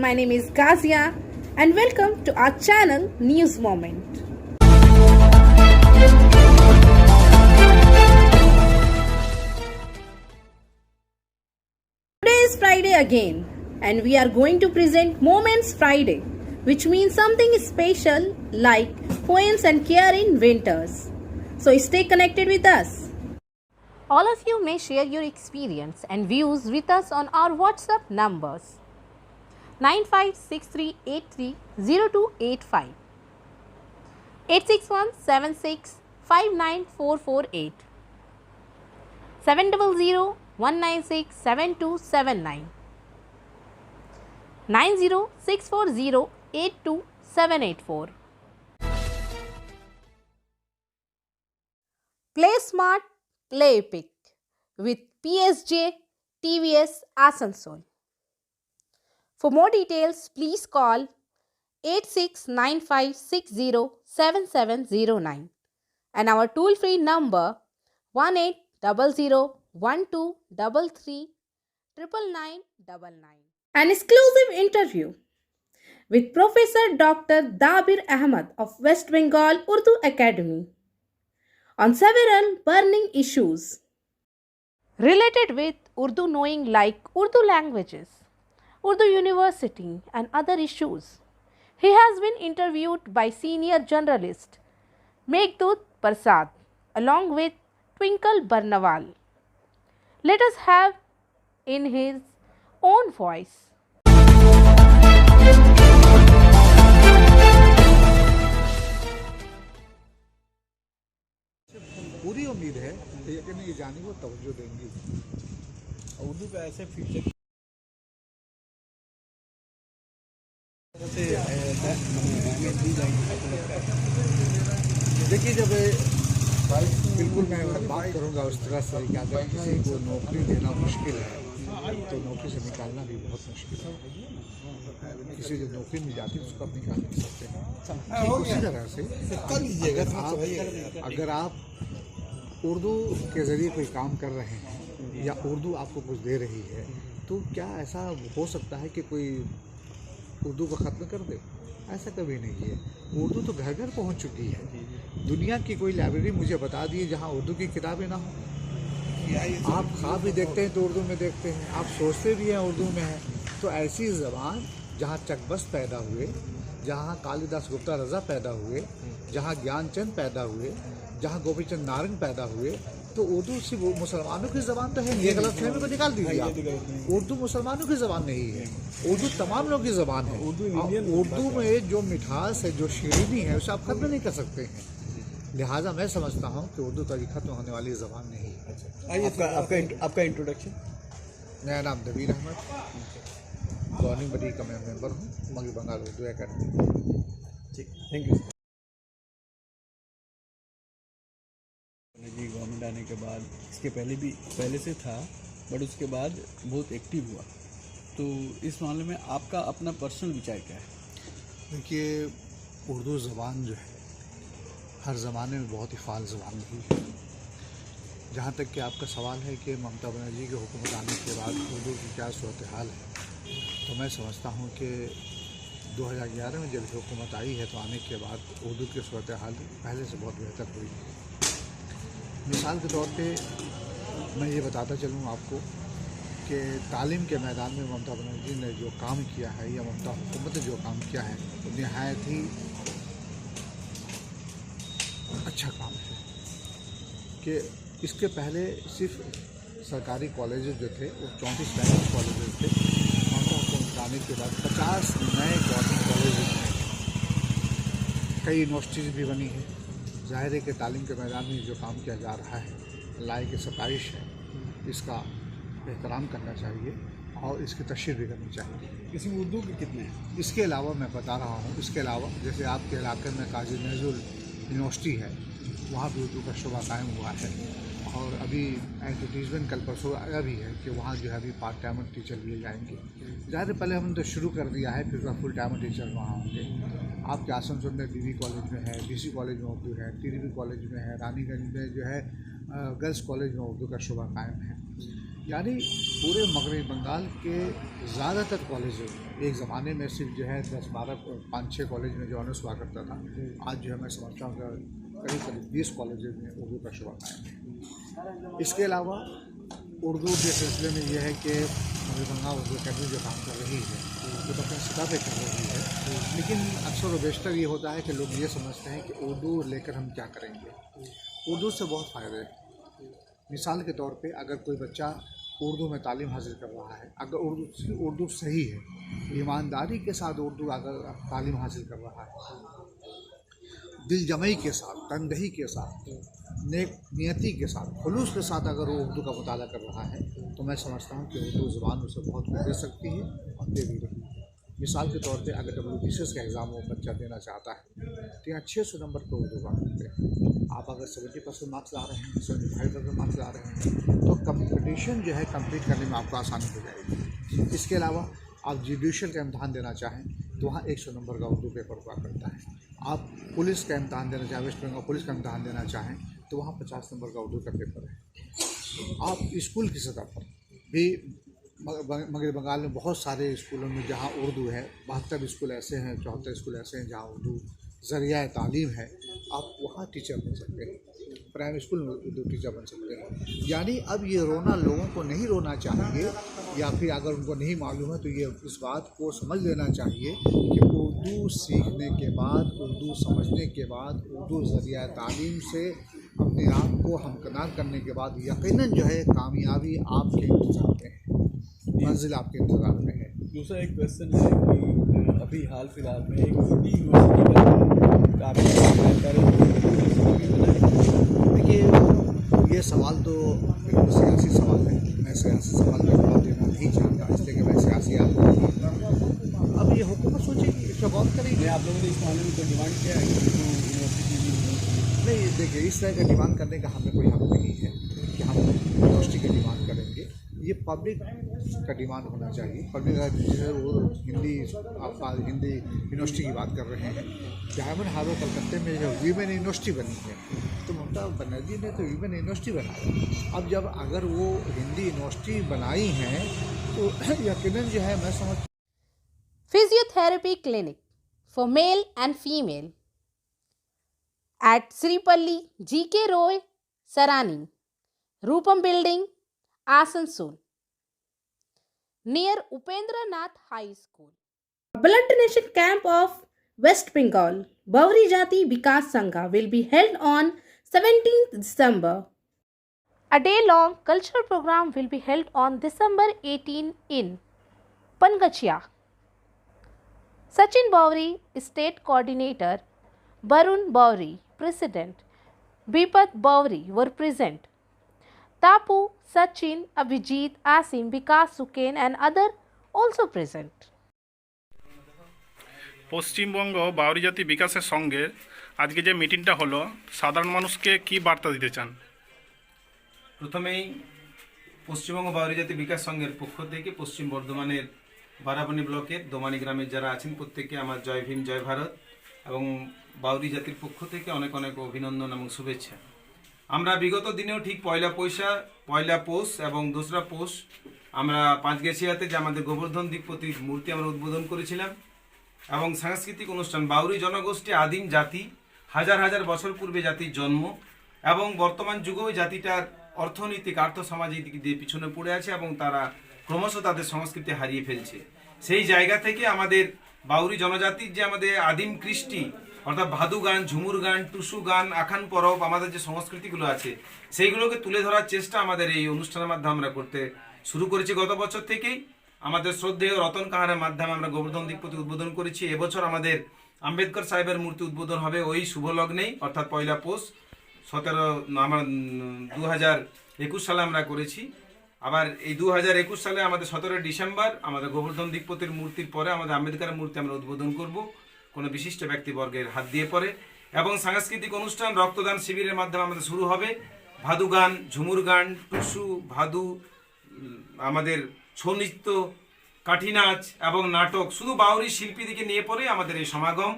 my name is Gazia and welcome to our channel News Moment. Today is Friday again and we are going to present Moments Friday, which means something special like poems and care in winters. So stay connected with us. All of you may share your experience and views with us on our WhatsApp numbers 9563830285, 86176594448, 700-196-7279, 90-640-82784. Play smart, play epic with PSJ TVS Asansol. For more details, please call 8695607709 and our toll-free number 1800-1233-99999. An exclusive interview with Professor Dr. Dabir Ahmed of West Bengal Urdu Academy on several burning issues related with Urdu, knowing like Urdu languages, Urdu University and other issues. He has been interviewed by senior journalist Meghdut Prasad along with Twinkle Barnawal. Let us have in his own voice. पूरी उम्मीद है लेकिन ये जानी वो तवज्जो देंगी। उर्दू का ऐसे फीचर देखिए, जब बिल्कुल मैं बात करूँगा उस तरह से कि अगर किसी को नौकरी देना मुश्किल है तो नौकरी से निकालना भी बहुत मुश्किल है। किसी जो नौकरी मिल जाती है उसको आप निकाल नहीं सकते हैं। उसी तरह से अगर आप उर्दू के ज़रिए कोई काम कर रहे हैं या उर्दू आपको कुछ दे रही है तो क्या ऐसा हो सकता है कि कोई उर्दू को ख़त्म कर दे? ऐसा कभी नहीं है। उर्दू तो घर घर पहुंच चुकी है। दुनिया की कोई लाइब्रेरी मुझे बता दी जहां उर्दू की किताबें ना हो। आप ख्वाब भी देखते हैं तो उर्दू में देखते हैं, आप सोचते भी हैं उर्दू में है। तो ऐसी ज़बान जहाँ चकबस्त पैदा हुए, जहाँ कालिदास गुप्ता रज़ा पैदा हुए, जहाँ ज्ञानचंद पैदा हुए, जहाँ गोपीचंद नारंग पैदा हुए, तो उर्दू सिर्फ मुसलमानों की ज़बान तो है। ये गलतफहमी को निकाल दीजिए आप। उर्दू मुसलमानों की ज़बान नहीं है, उर्दू तमाम लोगों की ज़बान है। उर्दू में जो मिठास है, जो शीरीनी है, उसे आप खत्म नहीं कर सकते हैं। लिहाजा मैं समझता हूँ कि उर्दू कभी खत्म होने वाली ज़बान नहीं है। आपका इंट्रोडक्शन। मेरा नाम दबीर अहमद, गवर्निंग बॉडी का मैं मेंबर हूँ, मगरबी बंगाल उर्दू अकेडमी। ठीक, थैंक यू जी। गवर्नमेंट आने के बाद, इसके पहले से था, बट उसके बाद बहुत एक्टिव हुआ। तो इस मामले में आपका अपना पर्सनल विचार क्या है? देखिए, उर्दू ज़बान जो है हर ज़माने में बहुत ही फ़ाल ज़बान रही है। जहाँ तक कि आपका सवाल है कि ममता बनर्जी की हुकूमत आने के बाद उर्दू की क्या सूरत हाल है, तो मैं समझता हूँ कि 2011 में जब हुकूमत आई है तो आने के बाद उर्दू की सूरत हाल पहले से बहुत बेहतर हुई है। मिसाल के तौर पे मैं ये बताता चलूँ आपको कि तालीम के मैदान में ममता बनर्जी ने जो काम किया है या ममता हुकूमत ने जो काम किया है वो नहायत ही अच्छा काम है। कि इसके पहले सिर्फ सरकारी कॉलेजेस जो थे वो 34 प्राइवेट कॉलेजेस थे। ममता हुकूमत आने के बाद 50 नए गवर्नमेंट कॉलेजेस हैं, कई यूनिवर्सिटीज़ भी बनी है। ज़ाहिर है कि तालीम के मैदान में जो काम किया जा रहा है लायक सताइश है, इसका एहतराम करना चाहिए और इसकी तशरीह भी करनी चाहिए। इसमें उर्दू के कितने हैं? इसके अलावा मैं बता रहा हूँ, इसके अलावा जैसे आपके इलाके में काजी नजरुल यूनिवर्सिटी है, वहाँ भी उर्दू का शुबा कायम हुआ है। और अभी एडवर्टीजमेंट कल परसों आया भी है कि वहाँ जो है अभी पार्ट टाइमर टीचर लिए जाएंगे। ज़्यादा पहले हमने तो शुरू कर दिया है, फिर फुल टाइमर टीचर वहाँ होंगे। आपके आसनसोल में बीबी कॉलेज में है, बीसी कॉलेज में उर्दू है, टीडीबी कॉलेज में है, रानीगंज में जो है गर्ल्स कॉलेज में उर्दू का शुबा कायम है। यानी पूरे मगरबी बंगाल के ज़्यादातर कॉलेजों में एक ज़माने में सिर्फ जो है 10-12 5-6 कॉलेज में जो ऑनर्स हुआ करता था, आज जो है मैं समझता हूँ कि करीब 20 कॉलेजों में उर्दू का शुरू है। इसके अलावा उर्दू के सिलसिले में यह है कि मगरबी बंगाल उर्दू अकेडमी जो काम कर रही है वो तो अपने सतह पे कर रही है, लेकिन अक्सर व बेशतर ये होता है कि लोग ये समझते हैं कि उर्दू लेकर हम क्या करेंगे। उर्दू से बहुत फ़ायदे हैं। मिसाल के तौर पे अगर कोई बच्चा उर्दू में तालीम हासिल कर रहा है, अगर उर्दू सही है, ईमानदारी के साथ उर्दू अगर तालीम हासिल कर रहा है, दिलजमई के साथ, तनदही के साथ, नेक नियति के साथ, खुलूस के साथ अगर वो उर्दू का मुताला कर रहा है, तो मैं समझता हूँ कि उर्दू ज़ुबान उसे बहुत कुछ दे सकती है और दे भी रही है। मिसाल के तौर पे अगर WBCS का एग्ज़ाम वो बच्चा देना चाहता है तो यहाँ 600 नंबर पर उर्दू का मिलते हैं। आप अगर 70% मार्क्स ला रहे हैं, 75% मार्क्स ला रहे हैं, तो कंपटीशन जो है कंप्लीट करने में आपको आसानी हो जाएगी। इसके अलावा आप जुडिशल का इम्तहान देना चाहें तो वहाँ 100 नंबर का उर्दू पेपर हुआ करता है। आप पुलिस का इम्तहान देना चाहें, वेस्ट बंगाल पुलिस का इम्तहान देना चाहें तो वहाँ 50 नंबर का उर्दू का पेपर है। आप स्कूल की सतह पर भी मगरबी बंगाल में बहुत सारे स्कूलों में जहाँ उर्दू है, 72 स्कूल ऐसे हैं, 74 स्कूल ऐसे हैं जहाँ उर्दू ज़रिया तालीम है, आप वहाँ टीचर बन सकते हैं, प्राइमरी स्कूल में उर्दू टीचर बन सकते हैं। यानी अब ये रोना लोगों को नहीं रोना चाहिए, या फिर अगर उनको नहीं मालूम है तो ये इस बात को समझ लेना चाहिए कि उर्दू सीखने के बाद, उर्दू समझने के बाद, उर्दू ज़रिया तालीम से अपने आप को हमकनार करने के बाद यकीनन जो है कामयाबी आपके इंतज़ार में है, मंजिल आपके इंतज़ार में है। दूसरा एक क्वेश्चन है कि अभी हाल फिलहाल में एक हिंदी यूनिवर्सिटी का काफ़ी देखिए, ये सवाल तो बिल्कुल सियासी सवाल है। मैं सियासी सवाल का जवाब देना नहीं चाहता, इसलिए कि मैं सियासी आदमी नहीं। अब ये हुकूमत सोचेगी, इस पर गौर करेगी। आप लोगों ने इस मामले में कोई डिमांड किया है कि यूनिवर्सिटी नहीं, देखिए इस तरह का डिमांड करने का हमें कोई हक नहीं है कि हम यूनिवर्सिटी की डिमांड करेंगे। ये पब्लिक का डिमांड होना चाहिए। पब्लिक जैसे वो हिंदी, आप हिंदी यूनिवर्सिटी की बात कर रहे हैं, डायमंड हार्बर कलकत्ते में जो वीमेन यूनिवर्सिटी बनी है, तो ममता बनर्जी ने तो वीमेन यूनिवर्सिटी बनाया। अब जब अगर वो हिंदी यूनिवर्सिटी बनाई हैं तो यकीनन जो है मैं समझ। Physiotherapy clinic for male and female at Sripalli GK Roy, Sarani, Rupam Building, Asansol, near Upendra Nath High School. Blood donation camp of West Bengal Bauri Jati Vikas Sangha will be held on 17th December. A day-long cultural program will be held on December 18 in Pangachia. Sachin Bauri, State Coordinator, Barun Bauri, President, Bipat Bauri were present. Tapu, Sachin, Abhijit, Asim, Vikas, Suken and other also present. Paschimbanga Bauri জাতি বিকাশের সঙ্গে আজকে যে মিটিংটা হলো, সাধারণ মানুষকে কি বার্তা দিতে চান? প্রথমেই পশ্চিমবঙ্গ বাউরি জাতি বিকাশ সংঘের পক্ষ থেকে পশ্চিম বর্ধমানের বারাবণী ব্লকের দোমানি গ্রামের যারা আছেন প্রত্যেককে আমার জয় ভীম জয় ভারত এবং বাউরি জাতির পক্ষ থেকে অনেক অনেক অভিনন্দন এবং শুভেচ্ছা। আমরা বিগত দিনেও ঠিক পয়লা পৌষ এবং 2রা পৌষ আমরা পাঁচগেছিয়াতে যে আমাদের গোবর্ধন দ্বীপপতির মূর্তি আমরা উদ্বোধন করেছিলাম এবং সাংস্কৃতিক অনুষ্ঠান। বাউরি জনগোষ্ঠী আদিম জাতি, হাজার হাজার বছর পূর্বে জাতির জন্ম এবং বর্তমান যুগেও জাতিটার অর্থনৈতিক আর্থসামাজিক দিক দিয়ে পিছনে পড়ে আছে এবং তারা ক্রমশ তাদের সংস্কৃতি হারিয়ে ফেলছে। সেই জায়গা থেকে আমাদের বাউরি জনজাতির যে আমাদের আদিম কৃষ্টি অর্থাৎ ভাদু গান, ঝুমুর গান, টুসু গান, আখান পরব, আমাদের যে সংস্কৃতিগুলো আছে সেইগুলোকে তুলে ধরার চেষ্টা আমাদের এই অনুষ্ঠানের মাধ্যমে আমরা করতে শুরু করেছি গত বছর থেকেই। আমাদের শ্রদ্ধেয় রতন কাহারের মাধ্যমে আমরা গোবর্ধন দ্বীপপতি উদ্বোধন করেছি। এবছর আমাদের আম্বেদকর সাহেবের মূর্তি উদ্বোধন হবে ওই শুভ লগ্নেই, অর্থাৎ পয়লা পৌষ 2021 সালে আমরা করেছি। আবার এই 2021 সালে আমাদের 17 ডিসেম্বর আমাদের গোবর্ধন দ্বীপপতির মূর্তির পরে আমাদের আম্বেদকরের মূর্তি আমরা উদ্বোধন করব কোনো বিশিষ্ট ব্যক্তিবর্গের হাত দিয়ে পরে। এবং সাংস্কৃতিক অনুষ্ঠান রক্তদান শিবিরের মাধ্যমে আমাদের শুরু হবে। ভাদু গান, ঝুমুর গান, টুসু, ভাদু, আমাদের ছৌ নৃত্য, কাঠি নাচ এবং নাটক, শুধু বাউরি শিল্পীদিকে নিয়ে পরে আমাদের এই সমাগম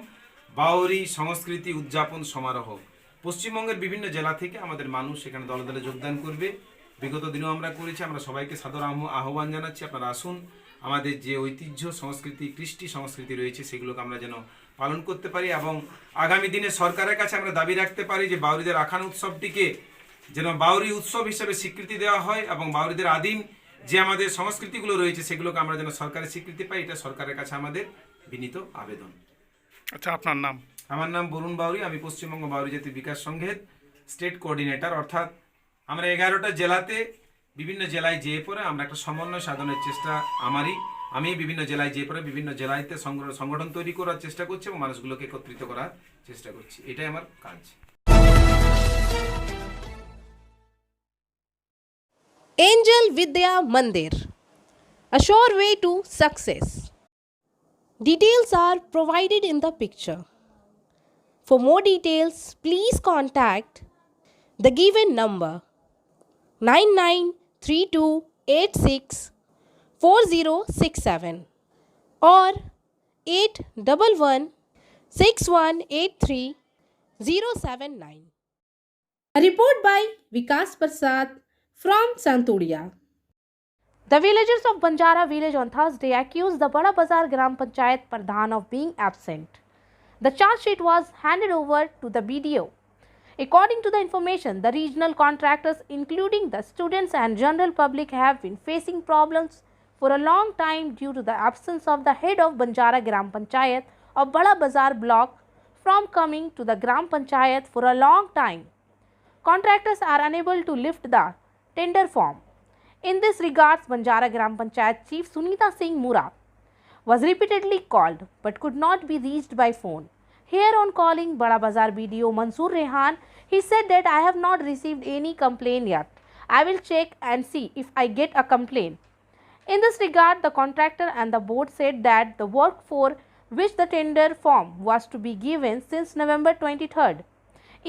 বাউরি সংস্কৃতি উদযাপন সমারোহ। পশ্চিমবঙ্গের বিভিন্ন জেলা থেকে আমাদের মানুষ এখানে দলে দলে যোগদান করবে। বিগত দিনেও আমরা করেছি। আমরা সবাইকে সাদর আহ্বান জানাচ্ছি, আপনারা আসুন, আমাদের যে ঐতিহ্য সংস্কৃতি কৃষ্টি সংস্কৃতি রয়েছে সেগুলোকে আমরা যেন পালন করতে পারি এবং আগামী দিনে সরকারের কাছে আমরা দাবি রাখতে পারি যে বাউরিদের আখান উৎসবটিকে যেন বাউরি উৎসব হিসেবে স্বীকৃতি দেওয়া হয় এবং বাউরিদের আদিম যে আমাদের সংস্কৃতিগুলো রয়েছে সেগুলোকে আমরা যেন সরকারের স্বীকৃতি পাই, এটা সরকারের কাছে আমাদের বিনীত আবেদন। আচ্ছা, আপনার নাম? আমার নাম বরুণ বাউরি, আমি পশ্চিমবঙ্গ বাউরি জাতি বিকাশ সংঘের স্টেট কোঅর্ডিনেটর। অর্থাৎ আমরা 11টা জেলাতে বিভিন্ন জেলায় যেয়ে পরে আমরা একটা সমন্বয় সাধনের চেষ্টা আমি বিভিন্ন জেলায় যেয়ে পরে বিভিন্ন জেলাতে সংগঠন তৈরি করার চেষ্টা করছি এবং মানুষগুলোকে একত্রিত করার চেষ্টা করছি, এটাই আমার কাজ। Angel Vidya Mandir, a sure way to success. Details are provided in the picture. For more details, please contact the given number 9932864067 or 8116183079. A report by Vikas Prasad from Santudia. The villagers of Banjara village on Thursday accused the Bada Bazar Gram Panchayat Pradhan of being absent. The charge sheet was handed over to the BDO. According to the information, the regional contractors, including the students and general public, have been facing problems for a long time due to the absence of the head of Banjara Gram Panchayat of Bada Bazar block from coming to the Gram Panchayat for a long time. Contractors are unable to lift the tender form. In this regards, Banjara Gram Panchayat Chief Sunita Singh Mura was repeatedly called but could not be reached by phone. Here on calling Bada Bazar BDO Mansoor Rehan, he said that I have not received any complaint yet. I will check and see if I get a complaint. In this regard, the contractor and the board said that the work for which the tender form was to be given since November 23rd.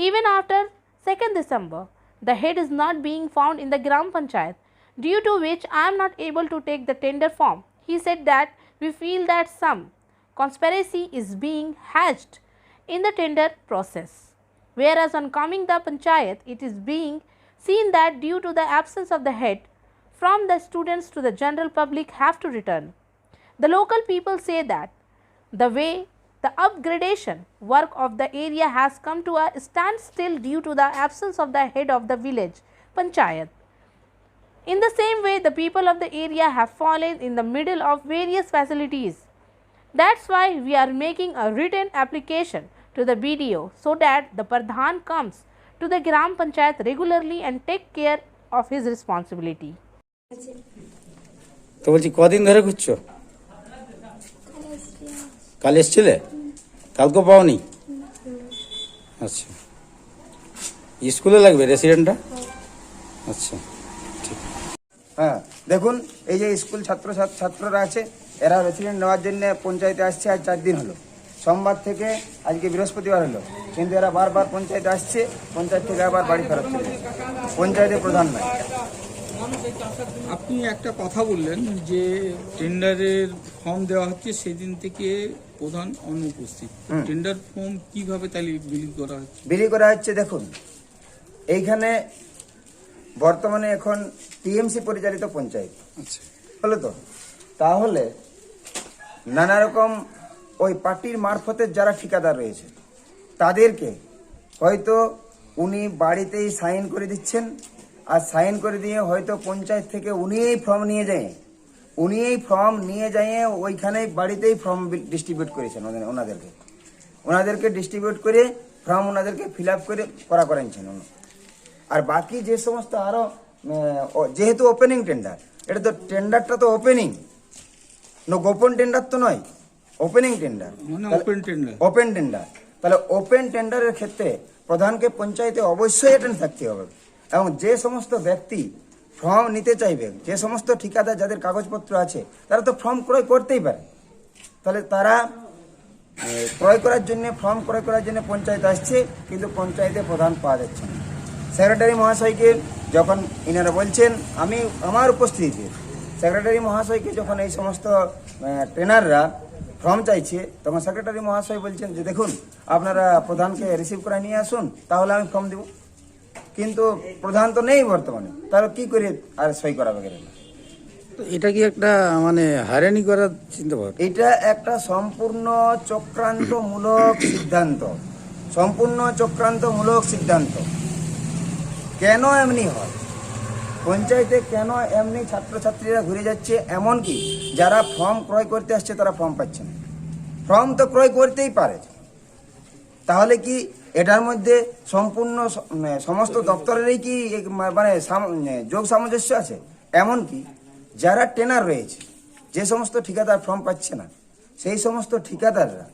Even after 2nd December, the head is not being found in the Gram Panchayat, due to which I am not able to take the tender form. He said that we feel that some conspiracy is being hatched in the tender process, whereas on coming the Panchayat, it is being seen that due to the absence of the head, from the students to the general public have to return. The local people say that the way the upgradation work of the area has come to a standstill due to the absence of the head of the village Panchayat. In the same way, the people of the area have fallen in the middle of various facilities. That's why we are making a written application to the BDO so that the Pradhan comes to the Gram Panchayat regularly and take care of his responsibility. তো বলছি কদিন ধরে খুঁজছো? কাল এসছিলে? কালকে পাওনি? আচ্ছা, স্কুলে লাগবে রেসিডেন্টটা? আচ্ছা, ঠিক। হ্যাঁ, দেখুন এই যে স্কুল ছাত্ররা আছে, এরা রেসিডেন্ট নেওয়ার জন্য পঞ্চায়েতে আসছে। আজ 4 দিন হলো, সোমবার থেকে আজকে বৃহস্পতিবার হলো, কিন্তু এরা বারবার পঞ্চায়েতে আসছে, পঞ্চায়েত থেকে আবার বাড়ি ফেরত চলে যাচ্ছে। পঞ্চায়েতের প্রধান নাই। আপনি একটা কথা বললেন যে টেন্ডারের ফর্ম দেওয়া হচ্ছে, সেদিন থেকে প্রধান অনুপস্থিত। টেন্ডার ফর্ম কিভাবে তাহলে বিলি করা হচ্ছে? দেখুন, এইখানে বর্তমানে এখন টিএমসি পরিচালিত পঞ্চায়েত, আচ্ছা, হলো তো, তাহলে নানা রকম ওই পার্টির মারফতে যারা ঠিকাদার রয়েছে তাদেরকে হয়তো উনি বাড়িতেই সাইন করে দিচ্ছেন, আর সাইন করে দিয়ে হয়তো পঞ্চায়েত থেকে উনি এই ফর্ম নিয়ে যায় ওইখানে বাড়িতেই ফর্ম ডিস্ট্রিবিউট করেছেন ওনাদেরকে ডিস্ট্রিবিউট করে ফর্ম ওনাদেরকে ফিল আপ করে করাচ্ছেন। আর বাকি যে সমস্ত আরো, যেহেতু ওপেনিং টেন্ডার, এটা তো টেন্ডারটা তো ওপেনিং, গোপন টেন্ডার তো নয়, ওপেনিং টেন্ডার, ওপেন টেন্ডার। তাহলে ওপেন টেন্ডারের ক্ষেত্রে প্রধানকে পঞ্চায়েতে অবশ্যই অ্যাটেন্ড থাকতে হবে, এবং যে সমস্ত ব্যক্তি ফর্ম নিতে চাইবে, যে সমস্ত ঠিকাদার যাদের কাগজপত্র আছে, তারা তো ফর্ম ক্রয় করতেই পারে। তাহলে তারা ফর্ম ক্রয় করার জন্য পঞ্চায়েত আসছে, কিন্তু পঞ্চায়েতে প্রধান পাওয়া যাচ্ছে না। সেক্রেটারি মহাশয়কে যখন ইনারা বলছেন, আমার উপস্থিতিতে সেক্রেটারি মহাশয়কে যখন এই সমস্ত ট্রেনাররা ফর্ম চাইছে, তখন সেক্রেটারি মহাশয় বলছেন যে দেখুন, আপনারা প্রধানকে রিসিভ করে নিয়ে আসুন, তাহলে আমি ফর্ম দেব। কিন্তু প্রধান তো নেই বর্তমানে, তাহলে কি করে আর সই করাবে গেলে? তো এটা কি একটা মানে হয়রানি করার চিন্তা ভাবনা? এটা একটা সম্পূর্ণ চক্রান্তমূলক সিদ্ধান্ত, সম্পূর্ণ চক্রান্তমূলক সিদ্ধান্ত। কেন এমনি হয় পঞ্চায়েতে, কেন এমনি ছাত্রছাত্রীরা ঘুরে যাচ্ছে, এমনকি যারা ফর্ম ক্রয় করতে আসছে তারা ফর্ম পাচ্ছে না। ফর্ম তো ক্রয় করতেই পারে, তাহলে কি এটার মধ্যে সম্পূর্ণ সমস্ত দপ্তরেরই কি মানে যোগ সামঞ্জস্য আছে? এমনকি যারা টেনার রয়েছে, যে সমস্ত ঠিকাদার ফর্ম পাচ্ছে না, সেই সমস্ত ঠিকাদাররা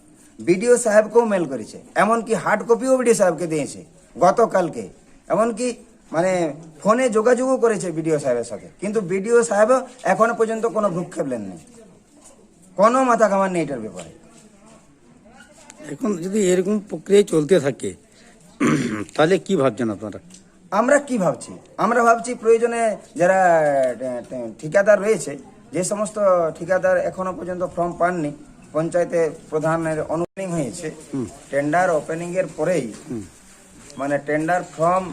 বিডিও সাহেবকেও মেল করেছে, এমনকি হার্ড কপিও বিডিও সাহেবকে দিয়েছে গতকালকে, এমনকি মানে ফোনে যোগাযোগও করেছে বিডিও সাহেবের সাথে, কিন্তু বিডিও সাহেবও এখনো পর্যন্ত কোনো ভ্রুক্ষেপ নেই, কোনো মাথা ঘামান নেই এটার ব্যাপারে। এখন যদি এরকম প্রক্রিয়া চলতে থাকে তাহলে কি ভাবছেন আপনারা? আমরা কি ভাবছি? আমরা ভাবছি প্রয়োজনে যারা ঠিকাদার রয়েছে, যে সমস্ত ঠিকাদার এখনো পর্যন্ত ফর্ম পাননি, পঞ্চায়েতে প্রধানের অনুমোদন হয়েছে, টেন্ডার ওপেনিং এর পরেই মানে টেন্ডার ফর্ম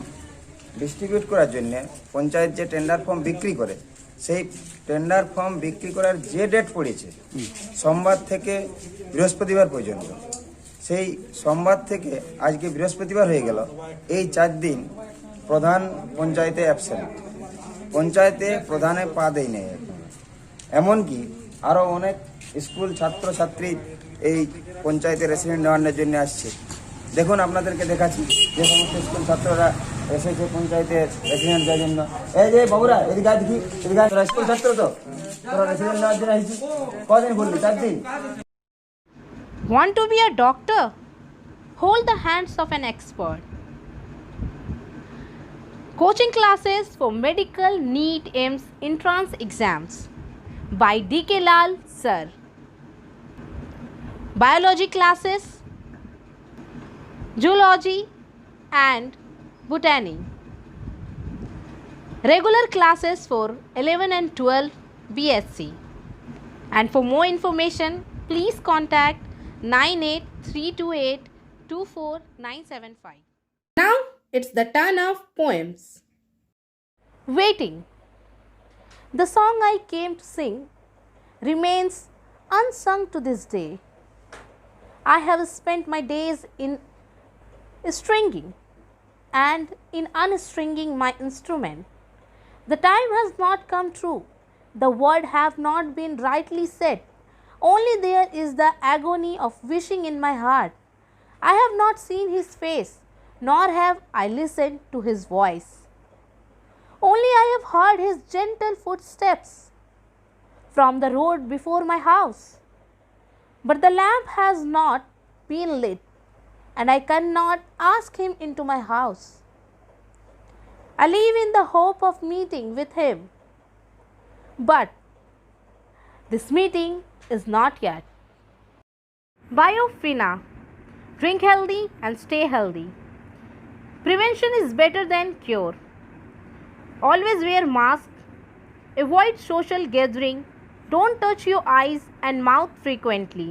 ডিস্ট্রিবিউট করার জন্য পঞ্চায়েত যে টেন্ডার ফর্ম বিক্রি করে, সেই টেন্ডার ফর্ম বিক্রি করার যে ডেট পড়েছে সোমবার থেকে বৃহস্পতিবার পর্যন্ত, সেই সোমবার থেকে আজকে বৃহস্পতিবার হয়ে গেল, এই 4 দিন প্রধান পঞ্চায়েতে অ্যাবসেন্ট, পঞ্চায়েতে প্রধানে পা দেয় নেই। এমনকি আরও অনেক স্কুল ছাত্রছাত্রী এই পঞ্চায়েতে রেসিডেন্ট নেওয়ানোর জন্য আসছে। দেখুন আপনাদেরকে দেখাচ্ছি যে সমস্ত স্কুল ছাত্ররা এসেছে পঞ্চায়েতে রেসিডেন্ট দেওয়ার জন্য। এই যে বাবুরা এদিকে দেখি, এদিকে তোরা স্কুল ছাত্র তো, তোরা রেসিডেন্ট নেওয়ার জন্য আসছিস, কদিন বললি? 4 দিন। Want to be a doctor? Hold the hands of an expert. Coaching classes for medical NEET AIMS entrance exams by D.K. Lal Sir. Biology classes, zoology and botany. Regular classes for 11 and 12 BSc. And for more information, please contact 9832824975. Now it's the turn of poems. Waiting. The song I came to sing remains unsung to this day. I have spent my days in stringing and in unstringing my instrument. The time has not come true. The word have not been rightly said. Only there is the agony of wishing in my heart. I have not seen his face, nor have I listened to his voice. Only I have heard his gentle footsteps from the road before my house. But the lamp has not been lit, and I cannot ask him into my house. I live in the hope of meeting with him, but this meeting is not yet. Biofina. Drink healthy and stay healthy. Prevention is better than cure. Always wear mask. Avoid social gathering. Don't touch your eyes and mouth frequently.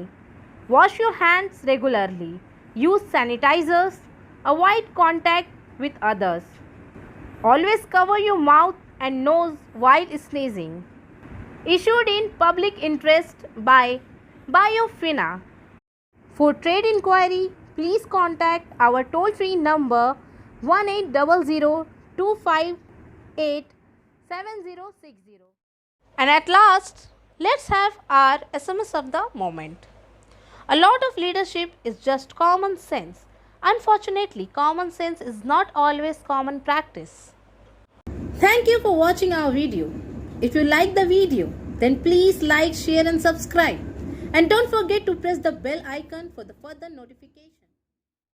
Wash your hands regularly. Use sanitizers. Avoid contact with others. Always cover your mouth and nose while sneezing. Issued in public interest by Biofina. For trade inquiry, please contact our toll-free number 1800-258-7060. And at last, let's have our SMS of the moment. A lot of leadership is just common sense. Unfortunately, common sense is not always common practice. Thank you for watching our video. If you like the video, then please like, share and subscribe. And don't forget to press the bell icon for the further notification.